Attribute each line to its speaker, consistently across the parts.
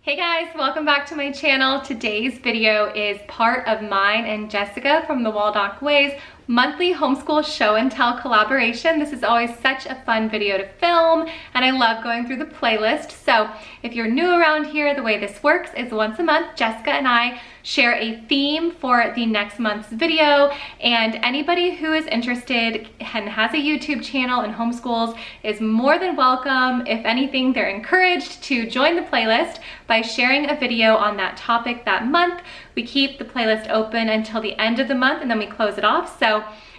Speaker 1: Hey guys, welcome back to my channel. Today's video is part of mine and Jessica from the Waldock Way's monthly homeschool show and tell collaboration. This is always such a fun video to film, and I love going through the playlist. So if you're new around here, the way this works is once a month, Jessica and I share a theme for the next month's video, and anybody who is interested and has a YouTube channel and homeschools is more than welcome. If anything, they're encouraged to join the playlist by sharing a video on that topic that month. We keep the playlist open until the end of the month and then we close it off. So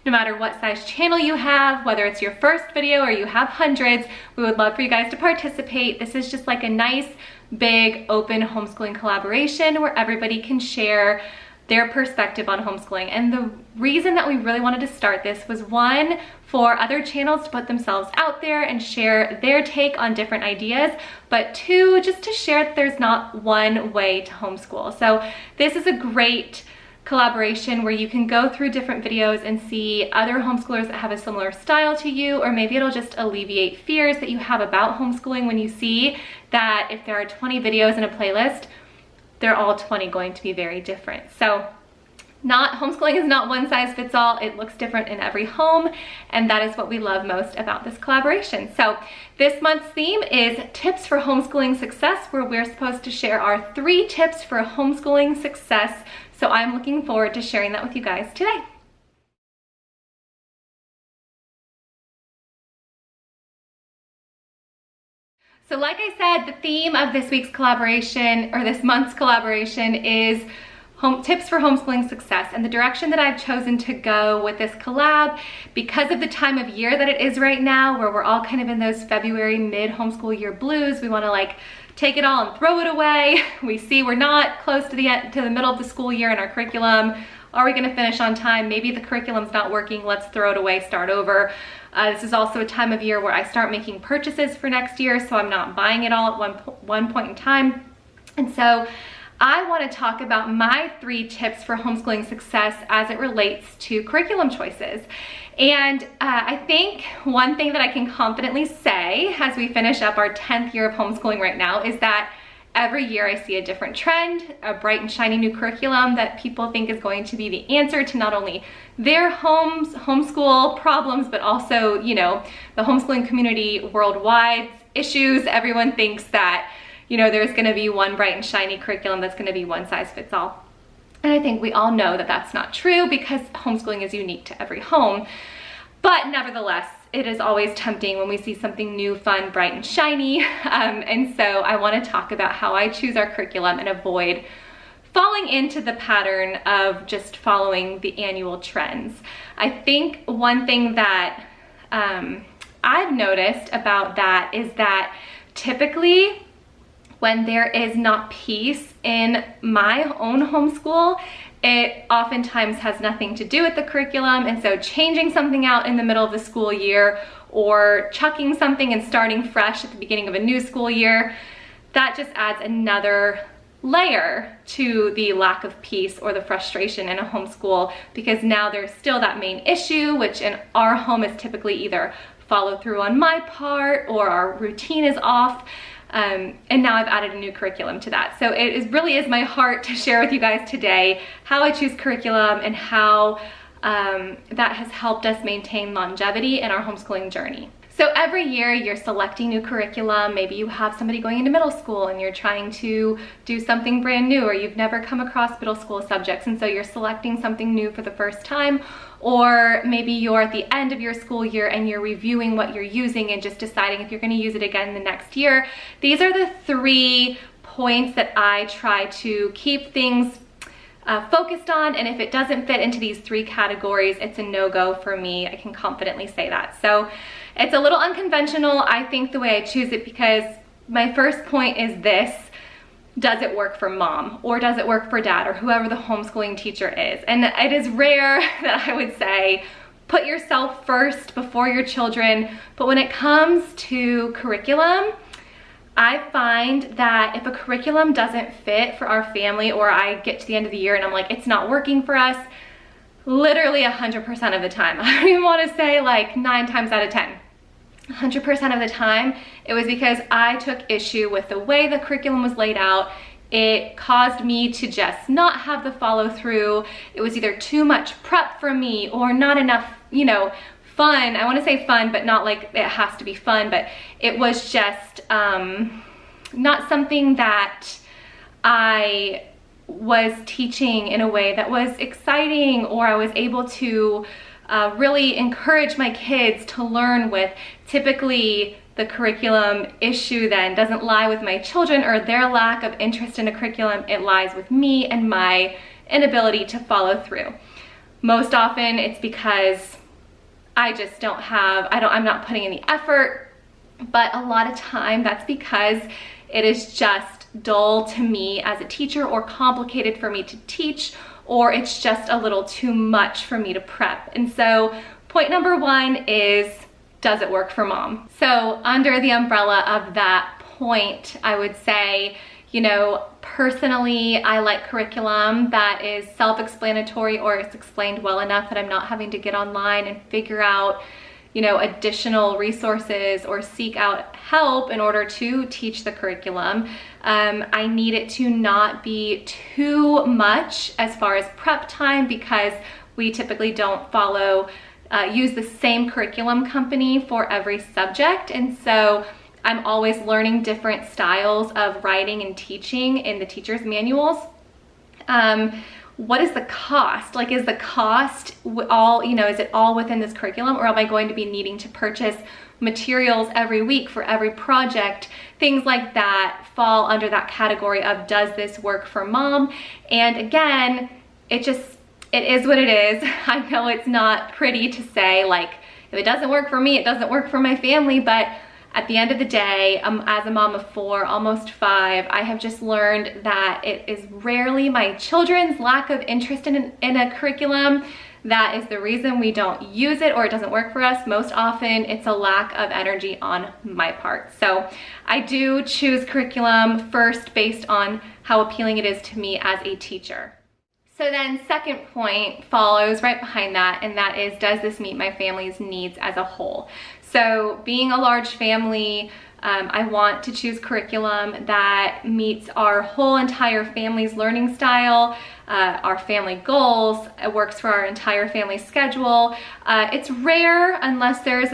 Speaker 1: no matter what size channel you have, whether it's your first video or you have hundreds, we would love for you guys to participate. This is just like a nice, big, open homeschooling collaboration where everybody can share their perspective on homeschooling. And the reason that we really wanted to start this was, one, for other channels to put themselves out there and share their take on different ideas, but two, just to share that there's not one way to homeschool. So this is a great collaboration where you can go through different videos and see other homeschoolers that have a similar style to you, or maybe it'll just alleviate fears that you have about homeschooling when you see that if there are 20 videos in a playlist, they're all 20 going to be very different. So homeschooling is not one size fits all. It looks different in every home, and that is what we love most about this collaboration. So this month's theme is tips for homeschooling success, where we're supposed to share our 3 tips for homeschooling success. So I'm looking forward to sharing that with you guys today. So like I said, the theme of this week's collaboration, or this month's collaboration, is tips for homeschooling success. And the direction that I've chosen to go with this collab, because of the time of year that it is right now, where we're all kind of in those February mid-homeschool year blues, we want to like take it all and throw it away. We see we're not close to the middle of the school year in our curriculum. Are we going to finish on time? Maybe the curriculum's not working. Let's throw it away, start over. This is also a time of year where I start making purchases for next year, so I'm not buying it all at one point in time. And so I want to talk about my 3 tips for homeschooling success as it relates to curriculum choices. And I think one thing that I can confidently say as we finish up our 10th year of homeschooling right now is that every year I see a different trend, a bright and shiny new curriculum that people think is going to be the answer to not only their homeschool problems, but also, you know, the homeschooling community worldwide issues. Everyone thinks that, you know, there's going to be one bright and shiny curriculum that's going to be one size fits all. And I think we all know that that's not true, because homeschooling is unique to every home. But nevertheless, it is always tempting when we see something new, fun, bright, and shiny. And so I want to talk about how I choose our curriculum and avoid falling into the pattern of just following the annual trends. I think one thing that I've noticed about that is that typically when there is not peace in my own homeschool, it oftentimes has nothing to do with the curriculum. And so changing something out in the middle of the school year, or chucking something and starting fresh at the beginning of a new school year, that just adds another layer to the lack of peace or the frustration in a homeschool, because now there's still that main issue, which in our home is typically either follow through on my part or our routine is off. And now I've added a new curriculum to that. So it really is my heart to share with you guys today how I choose curriculum and how that has helped us maintain longevity in our homeschooling journey. So every year you're selecting new curriculum. Maybe you have somebody going into middle school and you're trying to do something brand new, or you've never come across middle school subjects, and so you're selecting something new for the first time. Or maybe you're at the end of your school year and you're reviewing what you're using and just deciding if you're going to use it again the next year. These are the 3 points that I try to keep things focused on, and if it doesn't fit into these 3 categories, it's a no-go for me. I can confidently say that. So it's a little unconventional, I think, the way I choose it, because my first point is this: does it work for mom, or does it work for dad, or whoever the homeschooling teacher is? And it is rare that I would say put yourself first before your children, but when it comes to curriculum, I find that if a curriculum doesn't fit for our family, or I get to the end of the year and I'm like, it's not working for us, literally 100% of the time, I don't even want to say like 9 times out of 10, 100% of the time, it was because I took issue with the way the curriculum was laid out. It caused me to just not have the follow through. It was either too much prep for me or not enough, you know, fun. I want to say fun, but not like it has to be fun, but it was just not something that I was teaching in a way that was exciting, or I was able to really encourage my kids to learn with. Typically, the curriculum issue then doesn't lie with my children or their lack of interest in a curriculum. It lies with me and my inability to follow through. Most often it's because I just don't have, I'm not putting in the effort, but a lot of time that's because it is just dull to me as a teacher, or complicated for me to teach, or it's just a little too much for me to prep. And so point number one is, does it work for mom? So under the umbrella of that point, I would say, you know, personally, I like curriculum that is self-explanatory, or it's explained well enough that I'm not having to get online and figure out, you know, additional resources or seek out help in order to teach the curriculum. I need it to not be too much as far as prep time, because we typically don't use the same curriculum company for every subject. And so I'm always learning different styles of writing and teaching in the teacher's manuals. What is the cost? Like, is the cost all, you know, is it all within this curriculum, or am I going to be needing to purchase materials every week for every project? Things like that fall under that category of, does this work for mom? And again, it is what it is. I know it's not pretty to say, like, if it doesn't work for me, it doesn't work for my family, but at the end of the day, as a mom of 4, almost 5, I have just learned that it is rarely my children's lack of interest in a curriculum that is the reason we don't use it or it doesn't work for us. Most often, it's a lack of energy on my part. So I do choose curriculum first based on how appealing it is to me as a teacher. So then second point follows right behind that, and that is, does this meet my family's needs as a whole? So being a large family, I want to choose curriculum that meets our whole entire family's learning style, our family goals. It works for our entire family schedule. It's rare unless there's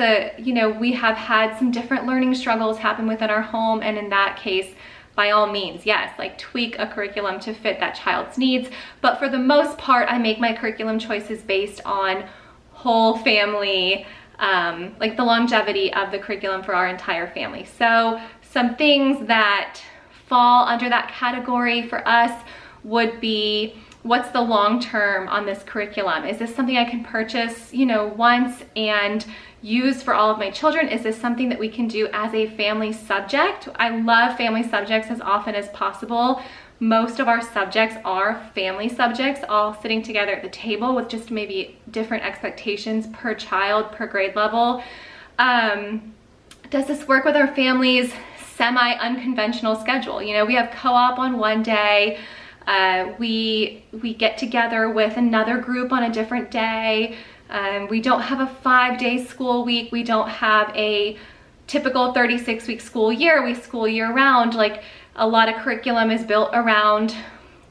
Speaker 1: we have had some different learning struggles happen within our home, and in that case, by all means, yes, like tweak a curriculum to fit that child's needs. But for the most part, I make my curriculum choices based on whole family, like the longevity of the curriculum for our entire family. So some things that fall under that category for us would be, what's the long term on this curriculum? Is this something I can purchase, once and use for all of my children? Is this something that we can do as a family subject? I love family subjects as often as possible. Most of our subjects are family subjects, all sitting together at the table with just maybe different expectations per child, per grade level. Does this work with our family's semi-unconventional schedule? We have co-op on one day. We get together with another group on a different day. We don't have a 5-day school week. We don't have a typical 36-week school year. We school year round. Like, a lot of curriculum is built around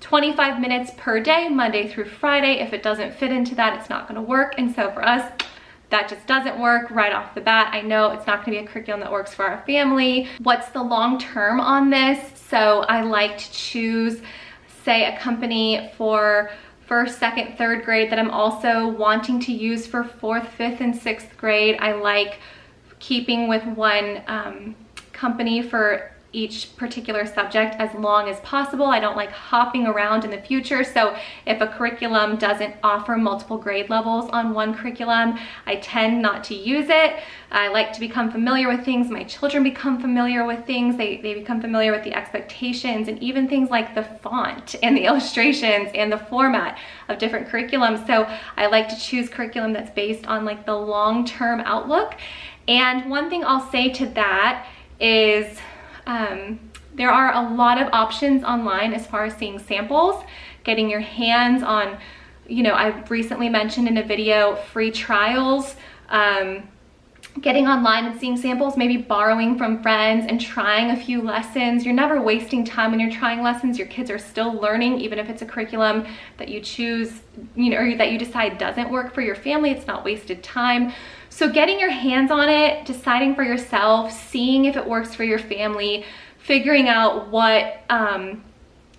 Speaker 1: 25 minutes per day, Monday through Friday. If it doesn't fit into that, it's not going to work. And so for us, that just doesn't work right off the bat. I know it's not going to be a curriculum that works for our family. What's the long term on this? So I like to choose, say, a company for first, second, third grade that I'm also wanting to use for 4th, 5th, and 6th grade. I like keeping with one company for each particular subject as long as possible. I don't like hopping around in the future. So if a curriculum doesn't offer multiple grade levels on one curriculum, I tend not to use it. I like to become familiar with things. My children become familiar with things. They become familiar with the expectations and even things like the font and the illustrations and the format of different curriculums. So I like to choose curriculum that's based on like the long-term outlook. And one thing I'll say to that is, there are a lot of options online as far as seeing samples, getting your hands on, I recently mentioned in a video free trials. getting online and seeing samples, maybe borrowing from friends and trying a few lessons. You're never wasting time when you're trying lessons. Your kids are still learning, even if it's a curriculum that you choose, or that you decide doesn't work for your family. It's not wasted time. So getting your hands on it, deciding for yourself, seeing if it works for your family, figuring out what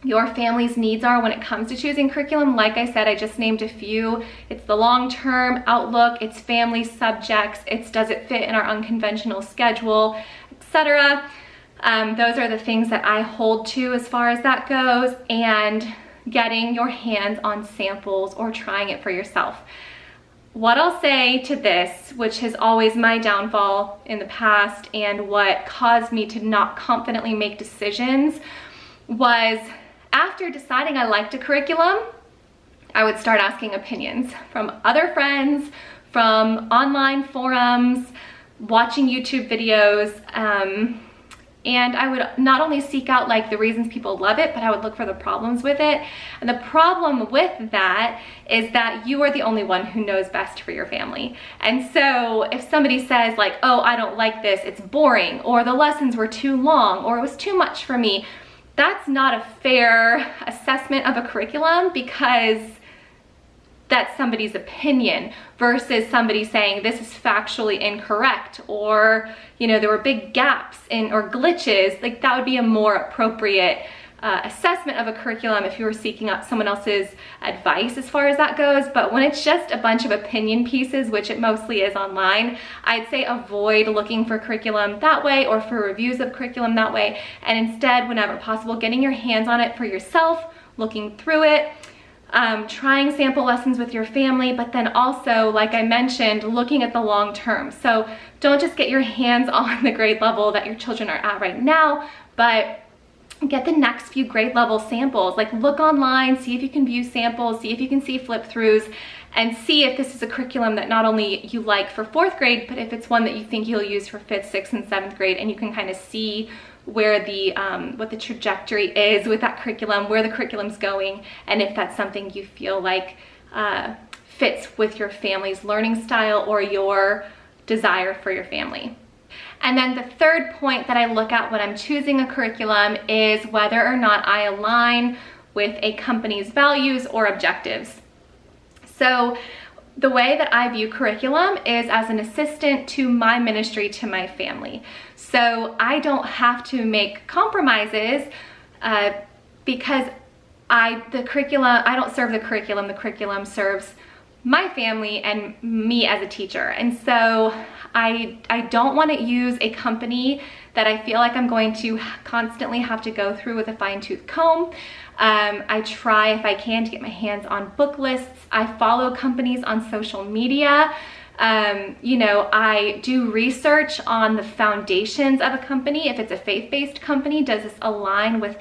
Speaker 1: your family's needs are when it comes to choosing curriculum. Like I said, I just named a few. It's the long-term outlook, it's family subjects, it's does it fit in our unconventional schedule, etc. Those are the things that I hold to as far as that goes, and getting your hands on samples or trying it for yourself. What I'll say to this, which is always my downfall in the past and what caused me to not confidently make decisions, was after deciding I liked a curriculum, I would start asking opinions from other friends, from online forums, watching YouTube videos, and I would not only seek out like the reasons people love it, but I would look for the problems with it. And the problem with that is that you are the only one who knows best for your family. And so if somebody says like, oh, I don't like this, it's boring, or the lessons were too long, or it was too much for me, that's not a fair assessment of a curriculum, because that's somebody's opinion versus somebody saying this is factually incorrect, or there were big gaps in or glitches. Like that would be a more appropriate assessment of a curriculum if you were seeking out someone else's advice as far as that goes. But when it's just a bunch of opinion pieces, which it mostly is online, I'd say avoid looking for curriculum that way or for reviews of curriculum that way, and instead, whenever possible, getting your hands on it for yourself, looking through it, trying sample lessons with your family, but then also, like I mentioned, looking at the long term. So don't just get your hands on the grade level that your children are at right now, but get the next few grade level samples. Like look online, see if you can view samples, see if you can see flip throughs, and see if this is a curriculum that not only you like for 4th grade, but if it's one that you think you'll use for 5th, 6th, and 7th grade, and you can kind of see where the what the trajectory is with that curriculum, where the curriculum's going, and if that's something you feel like fits with your family's learning style or your desire for your family. And then the third point that I look at when I'm choosing a curriculum is whether or not I align with a company's values or objectives. So the way that I view curriculum is as an assistant to my ministry to my family. So I don't have to make compromises because I don't serve the curriculum serves my family and me as a teacher. And so I don't want to use a company that I feel like I'm going to constantly have to go through with a fine-tooth comb. I try, if I can, to get my hands on book lists. I follow companies on social media. I do research on the foundations of a company. If it's a faith-based company, does this align with,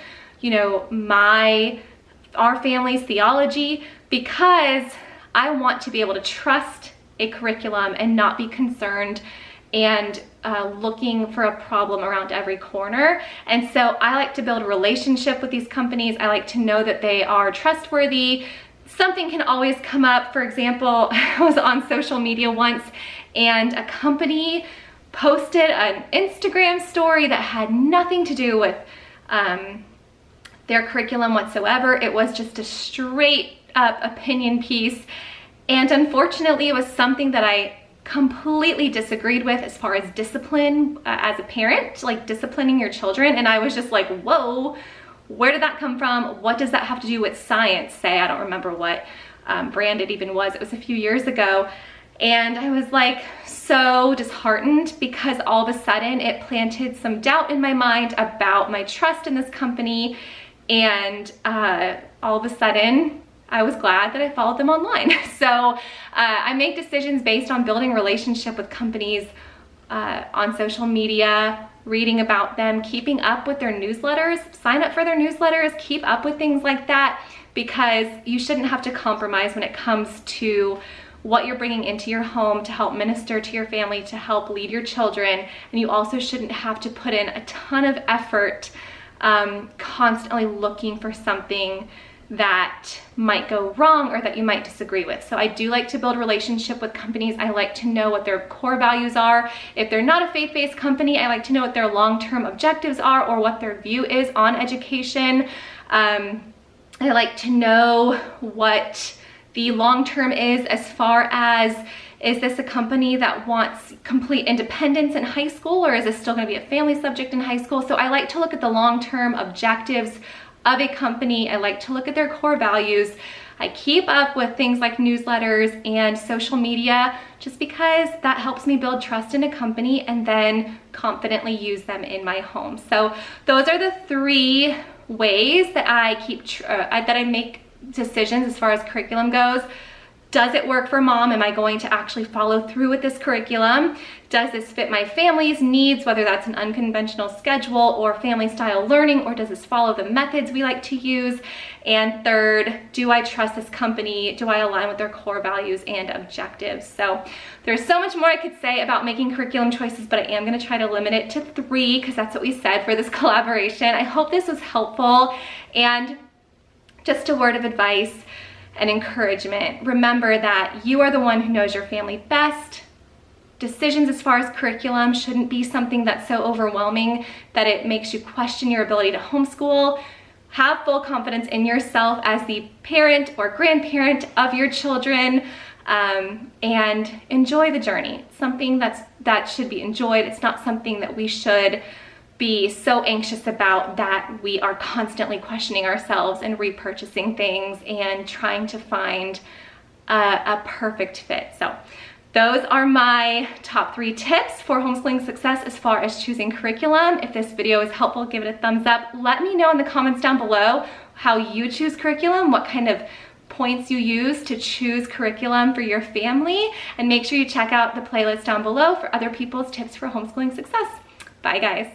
Speaker 1: our family's theology? Because I want to be able to trust a curriculum and not be concerned and looking for a problem around every corner. And so I like to build a relationship with these companies. I like to know that they are trustworthy. Something can always come up. For example, I was on social media once and a company posted an Instagram story that had nothing to do with their curriculum whatsoever. It was just a straight up opinion piece. And unfortunately, it was something that I completely disagreed with as far as discipline as a parent, like disciplining your children. And I was just like, whoa, where did that come from? What does that have to do with science? I don't remember what brand it even was. It was a few years ago. And I was like so disheartened because all of a sudden it planted some doubt in my mind about my trust in this company. And all of a sudden, I was glad that I followed them online. So I make decisions based on building a relationship with companies on social media, reading about them, keeping up with their newsletters, sign up for their newsletters, keep up with things like that, because you shouldn't have to compromise when it comes to what you're bringing into your home to help minister to your family, to help lead your children. And you also shouldn't have to put in a ton of effort constantly looking for something that might go wrong or that you might disagree with. So I do like to build a relationship with companies. I like to know what their core values are. If they're not a faith-based company, I like to know what their long-term objectives are or what their view is on education. I like to know what the long-term is as far as, is this a company that wants complete independence in high school, or is this still going to be a family subject in high school? So I like to look at the long-term objectives of a company. I like to look at their core values. I keep up with things like newsletters and social media just because that helps me build trust in a company and then confidently use them in my home. So those are the 3 ways that I make decisions as far as curriculum goes. Does it work for mom? Am I going to actually follow through with this curriculum? Does this fit my family's needs, whether that's an unconventional schedule or family style learning, or does this follow the methods we like to use? And third, do I trust this company? Do I align with their core values and objectives? So there's so much more I could say about making curriculum choices, but I am gonna try to limit it to 3 because that's what we said for this collaboration. I hope this was helpful, and just a word of advice and encouragement. Remember that you are the one who knows your family best. Decisions as far as curriculum shouldn't be something that's so overwhelming that it makes you question your ability to homeschool. Have full confidence in yourself as the parent or grandparent of your children, and enjoy the journey. It's something that should be enjoyed. It's not something that we should be so anxious about that we are constantly questioning ourselves and repurchasing things and trying to find a perfect fit. So those are my top 3 tips for homeschooling success as far as choosing curriculum. If this video is helpful, give it a thumbs up. Let me know in the comments down below how you choose curriculum, what kind of points you use to choose curriculum for your family, and make sure you check out the playlist down below for other people's tips for homeschooling success. Bye guys.